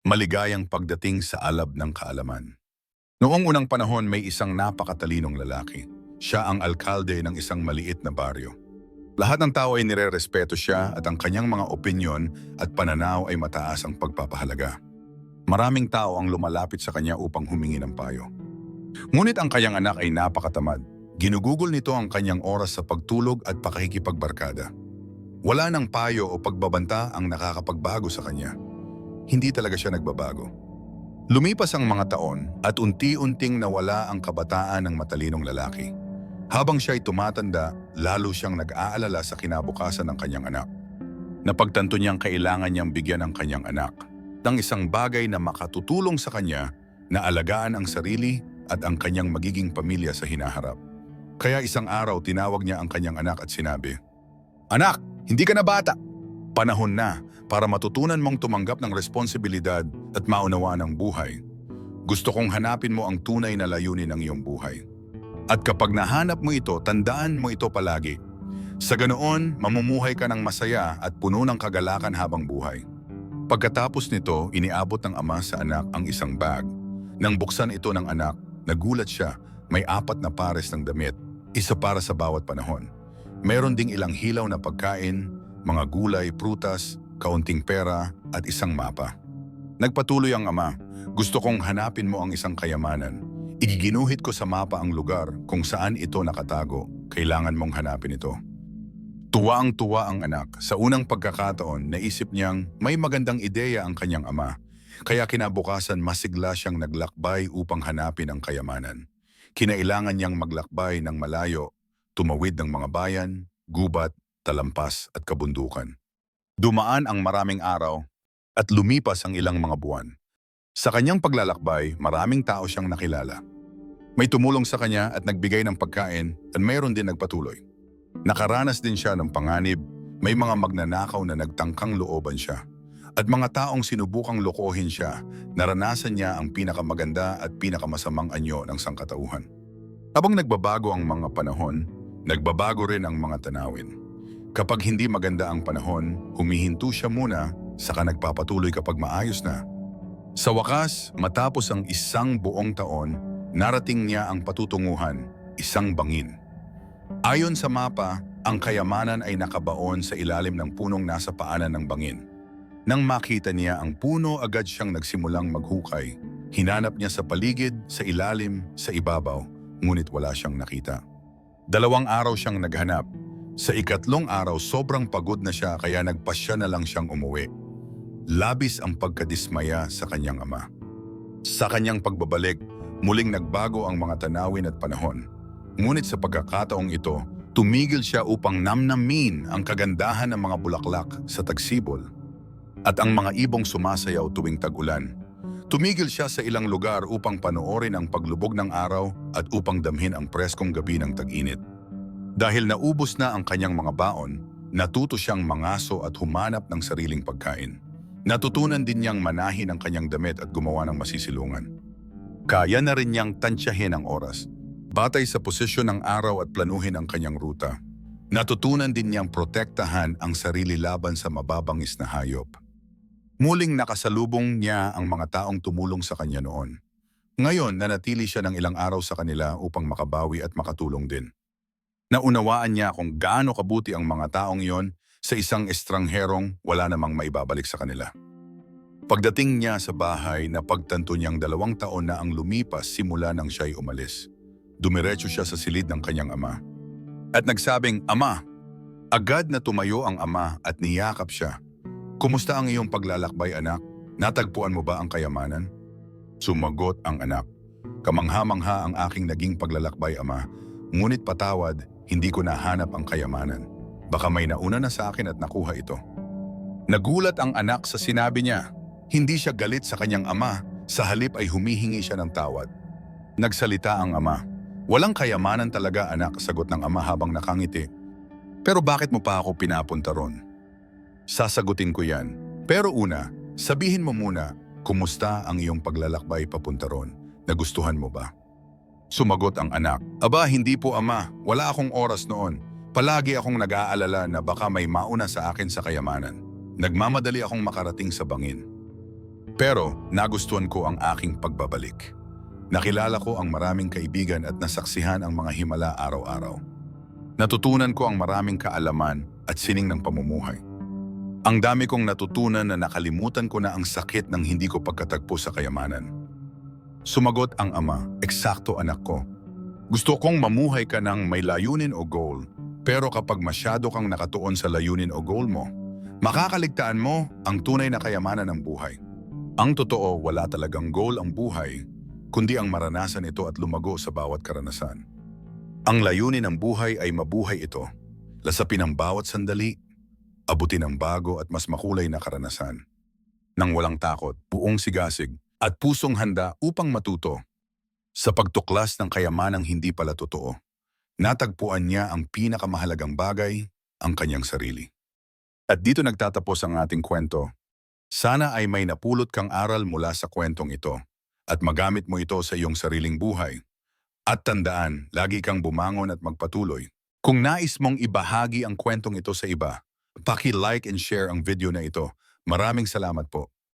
Maligayang pagdating sa alab ng kaalaman. Noong unang panahon may isang napakatalinong lalaki. Siya ang alkalde ng isang maliit na baryo. Lahat ng tao ay nire-respeto siya at ang kanyang mga opinyon at pananaw ay mataas ang pagpapahalaga. Maraming tao ang lumalapit sa kanya upang humingi ng payo. Ngunit ang kanyang anak ay napakatamad. Ginugugol nito ang kanyang oras sa pagtulog at pakikipagbarkada. Wala ng payo o pagbabanta ang nakakapagbago sa kanya. Hindi talaga siya nagbabago. Lumipas ang mga taon at unti-unting nawala ang kabataan ng matalinong lalaki. Habang siya ay tumatanda, lalo siyang nag-aalala sa kinabukasan ng kanyang anak. Napagtanto niyang kailangan niyang bigyan ang kanyang anak ng isang bagay na makatutulong sa kanya na alagaan ang sarili at ang kanyang magiging pamilya sa hinaharap. Kaya isang araw tinawag niya ang kanyang anak at sinabi, "Anak, hindi ka na bata. Panahon na para matutunan mong tumanggap ng responsibilidad at maunawaan ang buhay. Gusto kong hanapin mo ang tunay na layunin ng iyong buhay. At kapag nahanap mo ito, tandaan mo ito palagi. Sa ganoon, mamumuhay ka ng masaya at puno ng kagalakan habang buhay." Pagkatapos nito, iniabot ng ama sa anak ang isang bag. Nang buksan ito ng anak, nagulat siya. May 4 na pares ng damit, isa para sa bawat panahon. Meron ding ilang hilaw na pagkain, mga gulay, prutas, kaunting pera at isang mapa. Nagpatuloy ang ama, "Gusto kong hanapin mo ang isang kayamanan. Igiginuhit ko sa mapa ang lugar kung saan ito nakatago. Kailangan mong hanapin ito." Tuwa ang anak. Sa unang pagkakataon, naisip niyang may magandang ideya ang kanyang ama. Kaya kinabukasan masigla siyang naglakbay upang hanapin ang kayamanan. Kinailangan niyang maglakbay ng malayo, tumawid ng mga bayan, gubat, talampas at kabundukan. Dumaan ang maraming araw at lumipas ang ilang mga buwan. Sa kanyang paglalakbay, maraming tao siyang nakilala. May tumulong sa kanya at nagbigay ng pagkain at mayroon din nagpatuloy. Nakaranas din siya ng panganib, may mga magnanakaw na nagtangkang looban siya. At mga taong sinubukang lokohin siya, naranasan niya ang pinakamaganda at pinakamasamang anyo ng sangkatauhan. Habang nagbabago ang mga panahon, nagbabago rin ang mga tanawin. Kapag hindi maganda ang panahon, humihinto siya muna, saka nagpapatuloy kapag maayos na. Sa wakas, matapos ang isang buong taon, narating niya ang patutunguhan, isang bangin. Ayon sa mapa, ang kayamanan ay nakabaon sa ilalim ng punong nasa paanan ng bangin. Nang makita niya ang puno, agad siyang nagsimulang maghukay. Hinanap niya sa paligid, sa ilalim, sa ibabaw, ngunit wala siyang nakita. 2 araw siyang naghanap. Sa ikatlong araw, sobrang pagod na siya kaya nagpasya na lang siyang umuwi. Labis ang pagkadismaya sa kanyang ama. Sa kanyang pagbabalik, muling nagbago ang mga tanawin at panahon. Ngunit sa pagkakataong ito, tumigil siya upang namnamin ang kagandahan ng mga bulaklak sa tagsibol at ang mga ibong sumasayaw tuwing tag-ulan. Tumigil siya sa ilang lugar upang panoorin ang paglubog ng araw at upang damhin ang preskong gabi ng tag-init. Dahil naubos na ang kanyang mga baon, natuto siyang mangaso at humanap ng sariling pagkain. Natutunan din niyang manahin ang kanyang damit at gumawa ng masisilungan. Kaya na rin niyang tansyahin ang oras, batay sa posisyon ng araw at planuhin ang kanyang ruta. Natutunan din niyang protektahan ang sarili laban sa mababangis na hayop. Muling nakasalubong niya ang mga taong tumulong sa kanya noon. Ngayon, nanatili siya ng ilang araw sa kanila upang makabawi at makatulong din. Naunawaan niya kung gaano kabuti ang mga taong iyon sa isang estrangherong wala namang maibabalik sa kanila. Pagdating niya sa bahay, napagtanto niyang 2 taon na ang lumipas simula nang siya'y umalis. Dumiretso siya sa silid ng kanyang ama. At nagsabing, "Ama!" Agad na tumayo ang ama at niyakap siya. "Kumusta ang iyong paglalakbay, anak? Natagpuan mo ba ang kayamanan?" Sumagot ang anak, "Kamangha-mangha ang aking naging paglalakbay, ama. Ngunit patawad, hindi ko nahanap ang kayamanan. Baka may nauna na sa akin at nakuha ito." Nagulat ang anak sa sinabi niya. Hindi siya galit sa kanyang ama, sa halip ay humihingi siya ng tawad. Nagsalita ang ama. "Walang kayamanan talaga, anak," sagot ng ama habang nakangiti. "Pero bakit mo pa ako pinapunta ron?" "Sasagutin ko yan. Pero una, sabihin mo muna, kumusta ang iyong paglalakbay papunta ron? Nagustuhan mo ba?" Sumagot ang anak, "Aba, hindi po ama. Wala akong oras noon. Palagi akong nag-aalala na baka may mauna sa akin sa kayamanan. Nagmamadali akong makarating sa bangin." Pero nagustuhan ko ang aking pagbabalik. Nakilala ko ang maraming kaibigan at nasaksihan ang mga himala araw-araw. Natutunan ko ang maraming kaalaman at sining ng pamumuhay. Ang dami kong natutunan na nakalimutan ko na ang sakit ng hindi ko pagkatagpo sa kayamanan. Sumagot ang ama, "Eksakto anak ko. Gusto kong mamuhay ka ng may layunin o goal, pero kapag masyado kang nakatuon sa layunin o goal mo, makakaligtaan mo ang tunay na kayamanan ng buhay." Ang totoo, wala talagang goal ang buhay, kundi ang maranasan ito at lumago sa bawat karanasan. Ang layunin ng buhay ay mabuhay ito, lasapin ang bawat sandali, abutin ang bago at mas makulay na karanasan. Nang walang takot, buong sigasig, at pusong handa upang matuto. Sa pagtuklas ng kayamanang hindi pala totoo, natagpuan niya ang pinakamahalagang bagay, ang kanyang sarili. At dito nagtatapos ang ating kwento. Sana ay may napulot kang aral mula sa kwentong ito at magamit mo ito sa iyong sariling buhay. At tandaan, lagi kang bumangon at magpatuloy. Kung nais mong ibahagi ang kwentong ito sa iba, paki-like and share ang video na ito. Maraming salamat po.